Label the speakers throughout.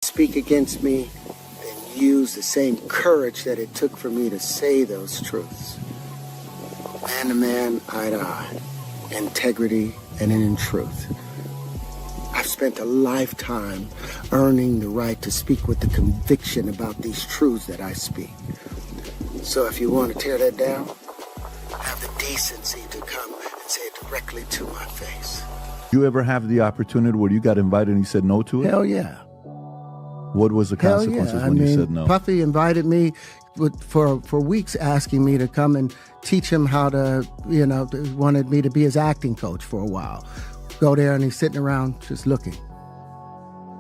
Speaker 1: Speak against me, then use the same courage that it took for me to say those truths. Man to man, eye to eye, integrity and in truth. I've spent a lifetime earning the right to speak with the conviction about these truths that I speak. So if you want to tear that down, have the decency to come and say it directly to my face.
Speaker 2: You ever have the opportunity where you got invited and you said no to it?
Speaker 1: Hell yeah.
Speaker 2: What was the consequences when you said no?
Speaker 1: Puffy invited me for weeks, asking me to come and teach him how to, wanted me to be his acting coach for a while. Go there and he's sitting around just looking.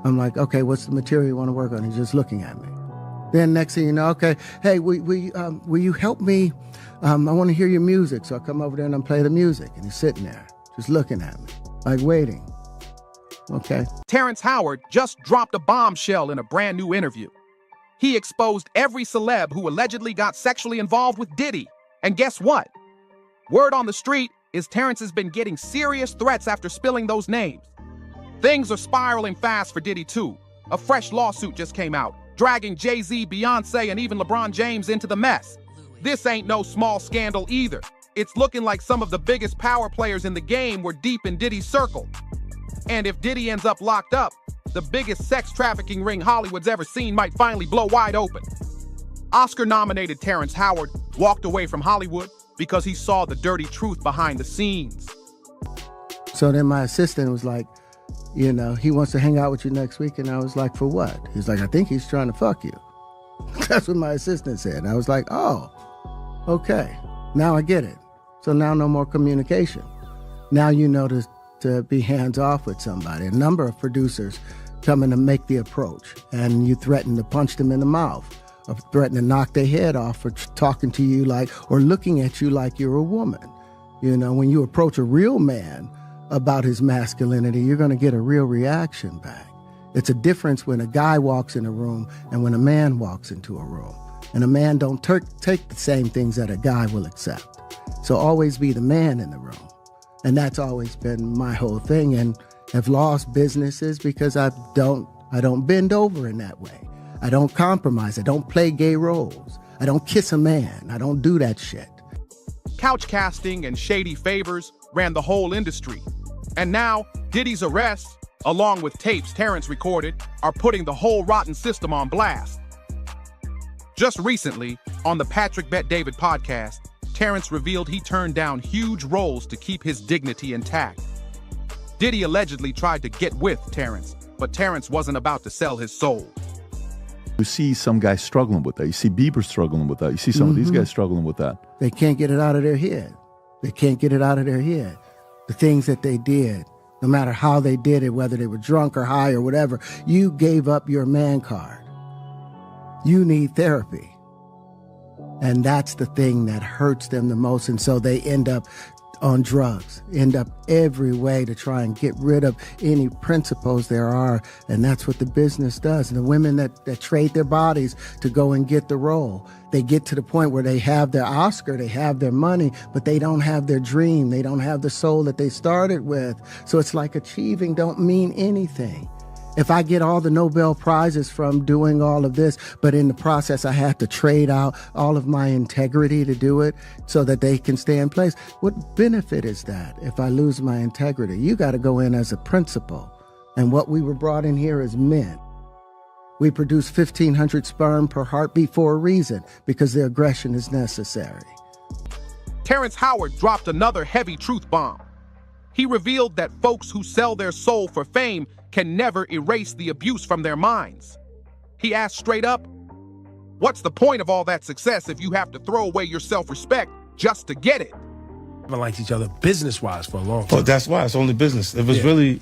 Speaker 1: I'm like, okay, what's the material you want to work on? He's just looking at me. Then next thing you know, okay, hey, will you help me? I want to hear your music. So I come over there and I play the music. And he's sitting there just looking at me, like waiting. Okay.
Speaker 3: Terrence Howard just dropped a bombshell in a brand new interview. He exposed every celeb who allegedly got sexually involved with Diddy. And guess what? Word on the street is Terrence has been getting serious threats after spilling those names. Things are spiraling fast for Diddy too. A fresh lawsuit just came out, dragging Jay-Z, Beyonce, and even LeBron James into the mess. This ain't no small scandal either. It's looking like some of the biggest power players in the game were deep in Diddy's circle. And if Diddy ends up locked up, the biggest sex trafficking ring Hollywood's ever seen might finally blow wide open. Oscar-nominated Terrence Howard walked away from Hollywood because he saw the dirty truth behind the scenes.
Speaker 1: So then my assistant was like, he wants to hang out with you next week. And I was like, for what? He's like, I think he's trying to fuck you. That's what my assistant said. And I was like, oh, okay. Now I get it. So now no more communication. Now you know to be hands-off with somebody. A number of producers come in to make the approach, and you threaten to punch them in the mouth, or threaten to knock their head off for talking to you or looking at you like you're a woman. When you approach a real man about his masculinity, you're going to get a real reaction back. It's a difference when a guy walks in a room and when a man walks into a room. And a man don't take the same things that a guy will accept. So always be the man in the room. And that's always been my whole thing, and have lost businesses because I don't bend over in that way. I don't compromise. I don't play gay roles. I don't kiss a man. I don't do that shit.
Speaker 3: Couch casting and shady favors ran the whole industry. And now, Diddy's arrests, along with tapes Terrence recorded, are putting the whole rotten system on blast. Just recently, on the Patrick Bet David podcast, Terrence revealed he turned down huge roles to keep his dignity intact. Diddy allegedly tried to get with Terrence, but Terrence wasn't about to sell his soul.
Speaker 2: You see some guys struggling with that. You see Bieber struggling with that. You see some of these guys struggling with that.
Speaker 1: They can't get it out of their head. They can't get it out of their head. The things that they did, no matter how they did it, whether they were drunk or high or whatever, you gave up your man card. You need therapy. And that's the thing that hurts them the most. And so they end up on drugs, end up every way to try and get rid of any principles there are. And that's what the business does. And the women that trade their bodies to go and get the role, they get to the point where they have their Oscar, they have their money, but they don't have their dream. They don't have the soul that they started with. So it's like achieving don't mean anything. If I get all the Nobel Prizes from doing all of this, but in the process I have to trade out all of my integrity to do it so that they can stay in place, what benefit is that if I lose my integrity? You got to go in as a principal. And what we were brought in here as men. We produce 1,500 sperm per heartbeat for a reason, because the aggression is necessary.
Speaker 3: Terrence Howard dropped another heavy truth bomb. He revealed that folks who sell their soul for fame can never erase the abuse from their minds. He asked straight up, what's the point of all that success if you have to throw away your self-respect just to get it?
Speaker 4: We haven't liked each other business-wise for a long time.
Speaker 5: Well, that's why. It's only business. It was really,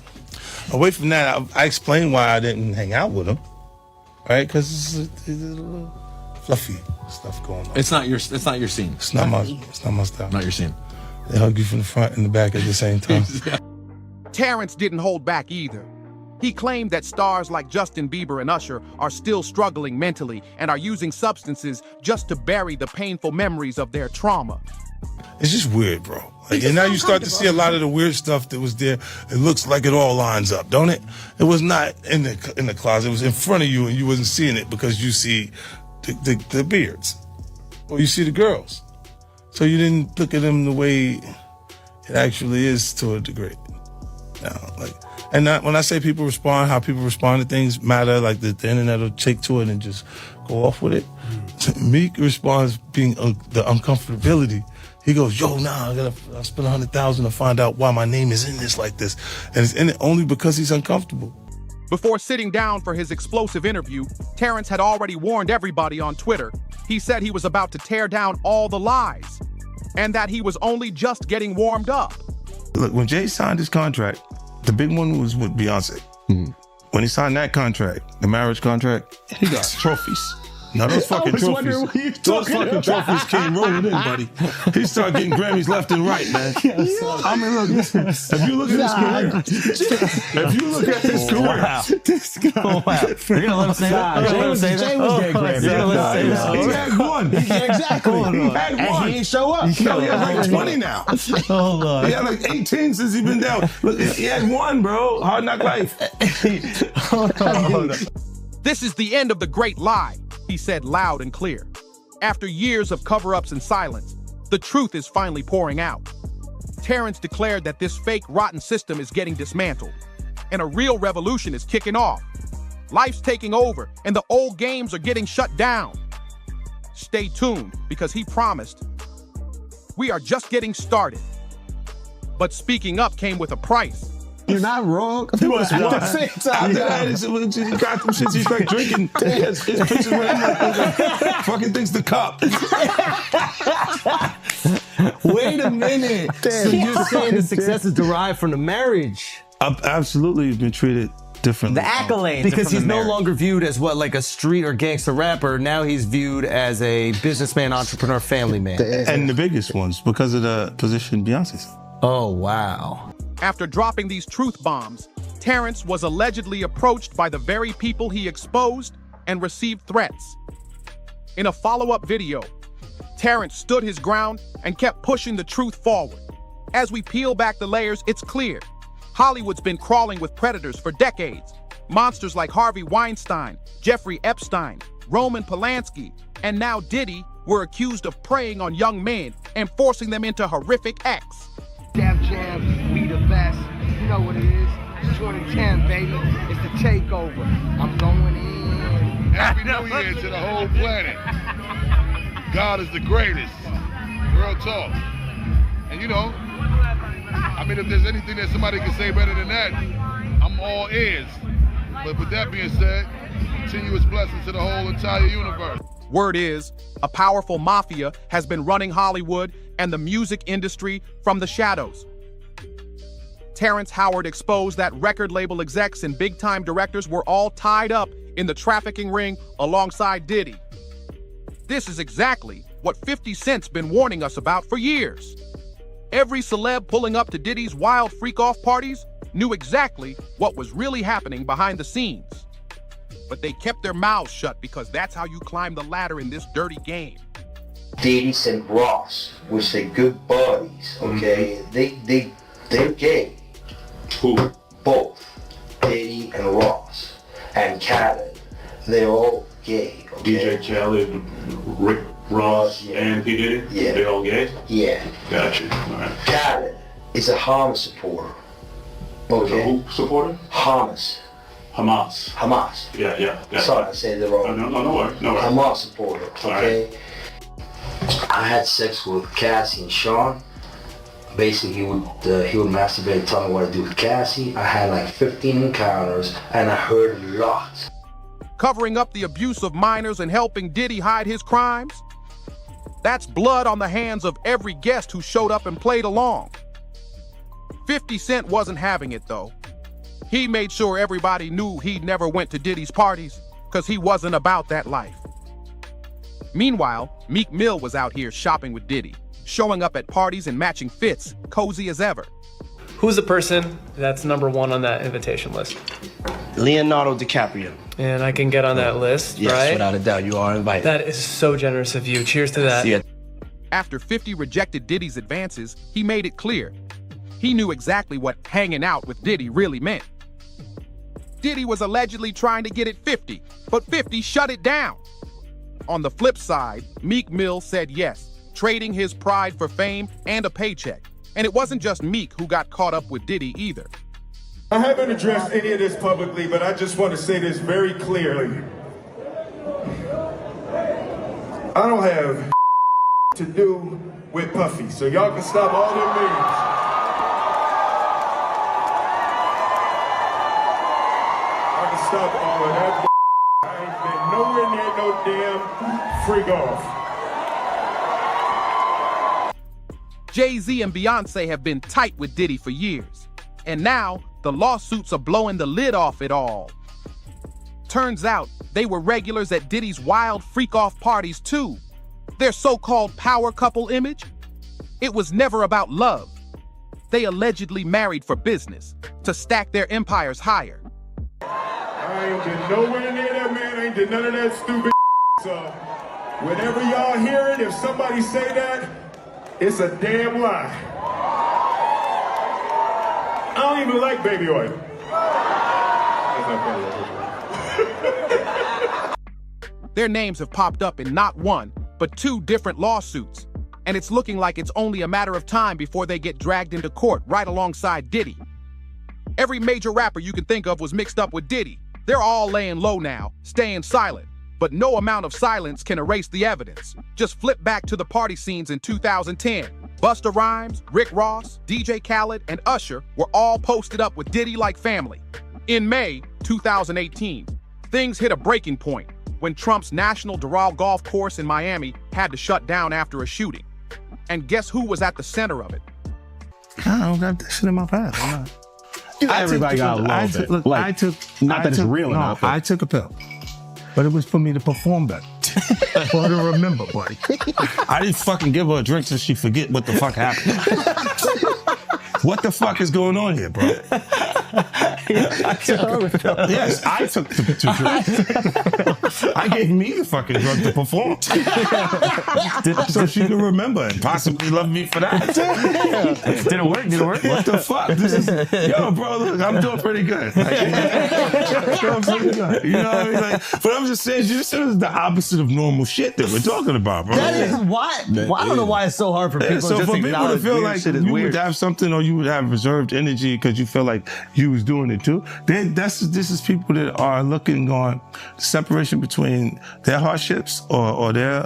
Speaker 5: away from that, I explained why I didn't hang out with him, right? Because it's a little fluffy stuff going on.
Speaker 6: It's not your scene.
Speaker 5: It's not my style.
Speaker 6: Not your scene.
Speaker 5: They hug you from the front and the back at the same time.
Speaker 3: Terrence didn't hold back either. He claimed that stars like Justin Bieber and Usher are still struggling mentally and are using substances just to bury the painful memories of their trauma.
Speaker 5: It's just weird, bro. Like, and now you start to see a lot of the weird stuff that was there. It looks like it all lines up, don't it? It was not in the closet. It was in front of you, and you wasn't seeing it because you see the beards, or you see the girls. So you didn't look at them the way it actually is to a degree. Now, like, and when I say people respond, how people respond to things matter. Like the internet will take to it and just go off with it. Meek responds being the uncomfortability. He goes, yo, nah, I'll spend $100,000 to find out why my name is in this like this. And it's in it only because he's uncomfortable.
Speaker 3: Before sitting down for his explosive interview, Terrence had already warned everybody on Twitter. He said he was about to tear down all the lies, and that he was only just getting warmed up.
Speaker 5: Look, when Jay signed his contract, the big one was with Beyonce. Mm-hmm. When he signed that contract, the marriage contract, he got trophies. Now those fucking trophies, trophies came rolling in, buddy. He started getting Grammys left and right, man. I mean, look, listen, if you look at his career,
Speaker 6: Wow. You're gonna let him say that?
Speaker 1: Jay was getting Grammys.
Speaker 5: He had one.
Speaker 1: Exactly.
Speaker 5: He had one.
Speaker 1: And he ain't show up.
Speaker 5: No, he has like 20 now.
Speaker 6: Hold on.
Speaker 5: He had like 18 since he been down. Look, he had one, bro. Hard Knock Life.
Speaker 6: Hold on.
Speaker 3: This is the end of the great lie, he said loud and clear. After years of cover-ups and silence, the truth is finally pouring out. Terrence declared that this fake, rotten system is getting dismantled, and a real revolution is kicking off. Life's taking over, and the old games are getting shut down. Stay tuned, because he promised, we are just getting started. But speaking up came with a price.
Speaker 1: You're not wrong.
Speaker 5: He was at the same time. He got them shits. He's like drinking. His pictures with him. Fucking thinks the cup.
Speaker 6: Wait a minute. So you're saying the success is derived from the marriage?
Speaker 5: I've absolutely been treated differently.
Speaker 6: The accolades.
Speaker 7: Because he's no longer viewed as what, like a street or gangster rapper. Now he's viewed as a businessman, entrepreneur, family man.
Speaker 5: And the biggest ones because of the position Beyonce's.
Speaker 7: Oh, wow.
Speaker 3: After dropping these truth bombs, Terrence was allegedly approached by the very people he exposed and received threats. In a follow-up video, Terrence stood his ground and kept pushing the truth forward. As we peel back the layers, it's clear. Hollywood's been crawling with predators for decades. Monsters like Harvey Weinstein, Jeffrey Epstein, Roman Polanski, and now Diddy were accused of preying on young men and forcing them into horrific acts.
Speaker 8: Def Jam, we the best. You know what it is. It's 2010, baby. It's the takeover. I'm going in.
Speaker 9: Happy New Year to the whole planet. God is the greatest. Real talk. And you know, I mean, if there's anything that somebody can say better than that, I'm all ears. But with that being said, continuous blessings to the whole entire universe.
Speaker 3: Word is, a powerful mafia has been running Hollywood and the music industry from the shadows. Terrence Howard exposed that record label execs and big-time directors were all tied up in the trafficking ring alongside Diddy. This is exactly what 50 Cent's been warning us about for years. Every celeb pulling up to Diddy's wild freak-off parties knew exactly what was really happening behind the scenes. But they kept their mouths shut because that's how you climb the ladder in this dirty game.
Speaker 10: Diddy and Ross, which they good buddies, okay? They're gay.
Speaker 9: Who?
Speaker 10: Both. Diddy and Ross. And Khaled. They're all gay, okay?
Speaker 9: DJ Khaled, Rick Ross, and P. Diddy?
Speaker 10: Yeah.
Speaker 9: They all gay?
Speaker 10: Yeah.
Speaker 9: Gotcha. All right.
Speaker 10: Khaled is a Hamas supporter. Okay?
Speaker 9: Who supporter?
Speaker 10: Hamas.
Speaker 9: Hamas. Yeah.
Speaker 10: Sorry, I said it wrong.
Speaker 9: No worry.
Speaker 10: Hamas supporter, okay?
Speaker 9: Right.
Speaker 10: I had sex with Cassie and Sean. Basically, he would masturbate and tell me what to do with Cassie. I had like 15 encounters, and I heard a lot.
Speaker 3: Covering up the abuse of minors and helping Diddy hide his crimes? That's blood on the hands of every guest who showed up and played along. 50 Cent wasn't having it, though. He made sure everybody knew he never went to Diddy's parties, because he wasn't about that life. Meanwhile, Meek Mill was out here shopping with Diddy, showing up at parties and matching fits, cozy as ever.
Speaker 11: Who's the person that's #1 on that invitation list?
Speaker 6: Leonardo DiCaprio.
Speaker 11: And I can get on that list,
Speaker 6: Yes,
Speaker 11: right?
Speaker 6: without a doubt, you are invited.
Speaker 11: That is so generous of you. Cheers to that.
Speaker 6: See ya.
Speaker 3: After 50 rejected Diddy's advances, he made it clear. He knew exactly what hanging out with Diddy really meant. Diddy was allegedly trying to get at 50, but 50 shut it down. On the flip side, Meek Mill said yes, trading his pride for fame and a paycheck. And it wasn't just Meek who got caught up with Diddy either.
Speaker 12: I haven't addressed any of this publicly, but I just want to say this very clearly. I don't have to do with Puffy, so y'all can stop all them meetings. I can stop all of that. I ain't been nowhere near no damn freak off.
Speaker 3: Jay-Z and Beyonce have been tight with Diddy for years. And now, the lawsuits are blowing the lid off it all. Turns out, they were regulars at Diddy's wild freak-off parties too. Their so-called power couple image? It was never about love. They allegedly married for business, to stack their empires higher.
Speaker 12: I ain't been nowhere near that man. I ain't did none of that stupid. So, whenever y'all hear it, if somebody say that, it's a damn lie. I don't even like baby oil.
Speaker 3: Their names have popped up in not one, but 2 different lawsuits. And it's looking like it's only a matter of time before they get dragged into court right alongside Diddy. Every major rapper you can think of was mixed up with Diddy. They're all laying low now, staying silent. But no amount of silence can erase the evidence. Just flip back to the party scenes in 2010. Busta Rhymes, Rick Ross, DJ Khaled, and Usher were all posted up with Diddy like family. In May 2018, things hit a breaking point when Trump's National Doral Golf Course in Miami had to shut down after a shooting. And guess who was at the center of it?
Speaker 5: I don't got that shit in my past.
Speaker 6: Everybody got a little bit. Not that it's real enough.
Speaker 5: I took a pill. But it was for me to perform better. For her to remember, buddy. I didn't fucking give her a drink so she forget what the fuck happened. What the fuck is going on here, bro? Yes, I took the drink. I gave me the fucking drug to perform. So she could remember and possibly love me for that.
Speaker 6: Did it work?
Speaker 5: What the fuck? This is, yo, bro, look, I'm doing pretty good. Doing pretty good. You know what I mean? Like, but I'm just saying, this is the opposite of normal shit that we're talking about, bro.
Speaker 7: That is why. I don't know why it's so hard for people
Speaker 5: so
Speaker 7: just
Speaker 5: for
Speaker 7: to
Speaker 5: people to feel like you would have something or you would have reserved energy because you feel like you was doing it too. This is people that are looking on separation between their hardships or their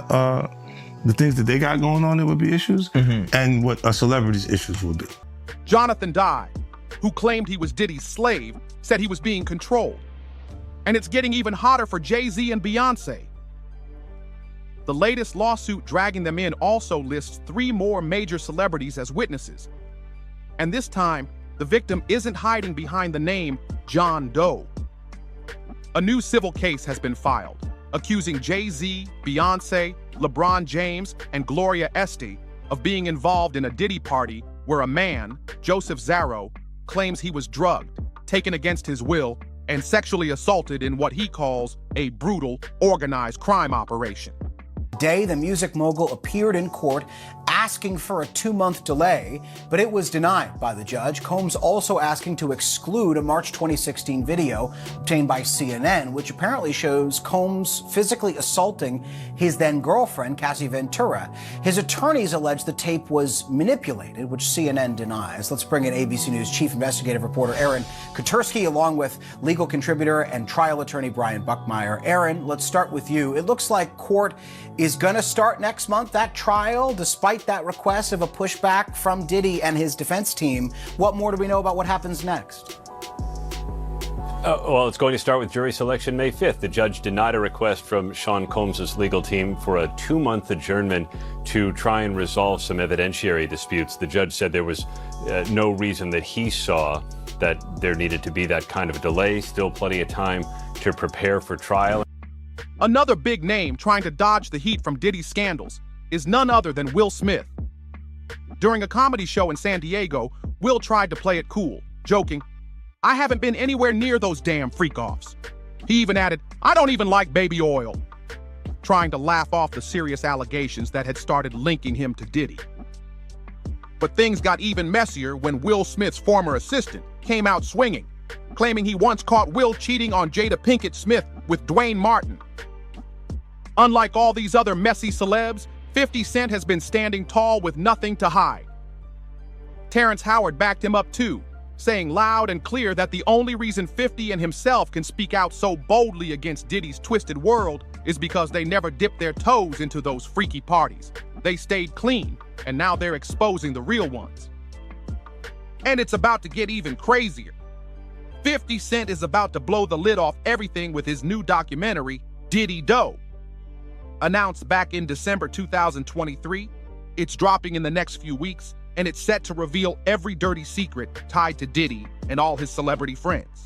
Speaker 5: the things that they got going on that would be issues and what a celebrity's issues would be.
Speaker 3: Jonathan Dye, who claimed he was Diddy's slave, said he was being controlled. And it's getting even hotter for Jay-Z and Beyonce. The latest lawsuit dragging them in also lists 3 more major celebrities as witnesses. And this time, the victim isn't hiding behind the name John Doe. A new civil case has been filed, accusing Jay-Z, Beyonce, LeBron James, and Gloria Estee of being involved in a Diddy party where a man, Joseph Zarrow, claims he was drugged, taken against his will, and sexually assaulted in what he calls a brutal, organized crime operation.
Speaker 13: Today, the music mogul appeared in court asking for a 2-month delay, but it was denied by the judge. Combs also asking to exclude a March 2016 video obtained by CNN, which apparently shows Combs physically assaulting his then-girlfriend, Cassie Ventura. His attorneys allege the tape was manipulated, which CNN denies. Let's bring in ABC News chief investigative reporter Aaron Katersky, along with legal contributor and trial attorney Brian Buckmeyer. Aaron, let's start with you. It looks like court is going to start next month, that trial, despite that request of a pushback from Diddy and his defense team. What more do we know about what happens next?
Speaker 14: Well, it's going to start with jury selection May 5th. The judge denied a request from Sean Combs' legal team for a 2-month adjournment to try and resolve some evidentiary disputes. The judge said there was no reason that he saw that there needed to be that kind of a delay. Still plenty of time to prepare for trial.
Speaker 3: Another big name trying to dodge the heat from Diddy's scandals is none other than Will Smith. During a comedy show in San Diego, Will tried to play it cool, joking, "I haven't been anywhere near those damn freak-offs." He even added, "I don't even like baby oil," trying to laugh off the serious allegations that had started linking him to Diddy. But things got even messier when Will Smith's former assistant came out swinging, claiming he once caught Will cheating on Jada Pinkett Smith with Dwayne Martin. Unlike all these other messy celebs, 50 Cent has been standing tall with nothing to hide. Terrence Howard backed him up too, saying loud and clear that the only reason 50 and himself can speak out so boldly against Diddy's twisted world is because they never dipped their toes into those freaky parties. They stayed clean, and now they're exposing the real ones. And it's about to get even crazier. 50 Cent is about to blow the lid off everything with his new documentary, Diddy Doe. Announced back in December 2023, it's dropping in the next few weeks, and it's set to reveal every dirty secret tied to Diddy and all his celebrity friends.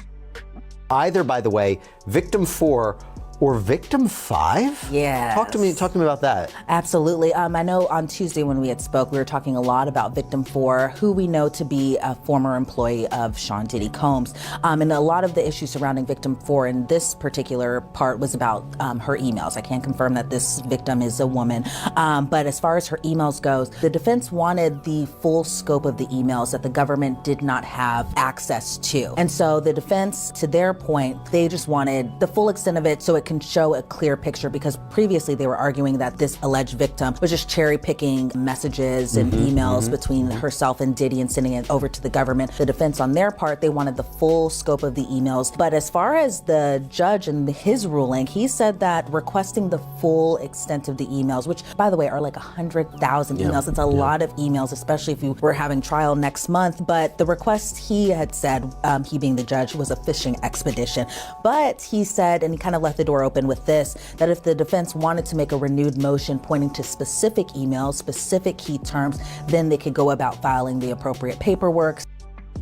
Speaker 6: Either, by the way, Victim 4 or Victim 5?
Speaker 15: Yeah.
Speaker 6: Talk to me about that.
Speaker 15: Absolutely. I know on Tuesday when we had spoke, we were talking a lot about Victim 4, who we know to be a former employee of Sean Diddy Combs. And a lot of the issues surrounding Victim 4 in this particular part was about her emails. I can't confirm that this victim is a woman. But as far as her emails goes, the defense wanted the full scope of the emails that the government did not have access to. And so the defense, to their point, they just wanted the full extent of it so it can show a clear picture, because previously they were arguing that this alleged victim was just cherry picking messages and emails between herself and Diddy and sending it over to the government. The defense on their part, they wanted the full scope of the emails. But as far as the judge and his ruling, he said that requesting the full extent of the emails, which by the way are like 100,000 emails. It's a lot of emails, especially if you were having trial next month. But the request he had said, he being the judge, was a fishing expedition. But he said, and he kind of left the door open with this, that if the defense wanted to make a renewed motion pointing to specific emails, specific key terms, then they could go about filing the appropriate paperwork.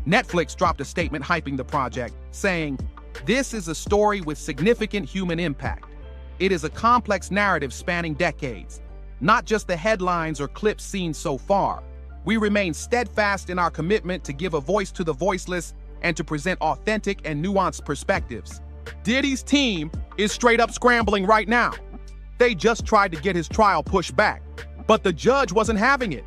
Speaker 3: Netflix dropped a statement hyping the project, saying, "This is a story with significant human impact. It is a complex narrative spanning decades, not just the headlines or clips seen so far. We remain steadfast in our commitment to give a voice to the voiceless and to present authentic and nuanced perspectives." Diddy's team is straight up scrambling right now. They just tried to get his trial pushed back, but the judge wasn't having it.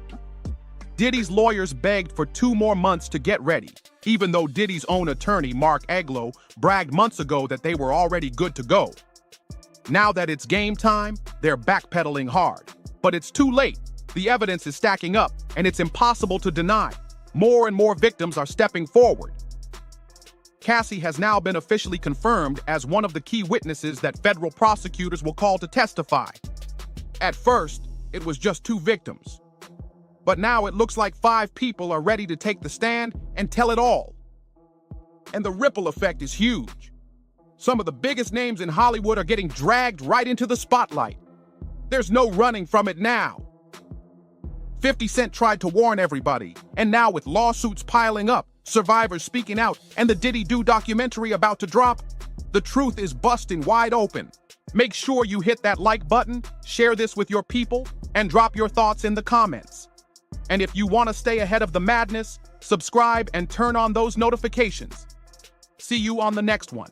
Speaker 3: Diddy's lawyers begged for 2 more months to get ready, even though Diddy's own attorney, Mark Eglow, bragged months ago that they were already good to go. Now that it's game time, they're backpedaling hard. But it's too late. The evidence is stacking up, and it's impossible to deny. More and more victims are stepping forward. Cassie has now been officially confirmed as one of the key witnesses that federal prosecutors will call to testify. At first, it was just 2 victims. But now it looks like 5 people are ready to take the stand and tell it all. And the ripple effect is huge. Some of the biggest names in Hollywood are getting dragged right into the spotlight. There's no running from it now. 50 Cent tried to warn everybody, and now with lawsuits piling up, survivors speaking out, and the Diddy Do documentary about to drop, the truth is busting wide open. Make sure you hit that like button, share this with your people, and drop your thoughts in the comments. And if you want to stay ahead of the madness, subscribe and turn on those notifications. See you on the next one.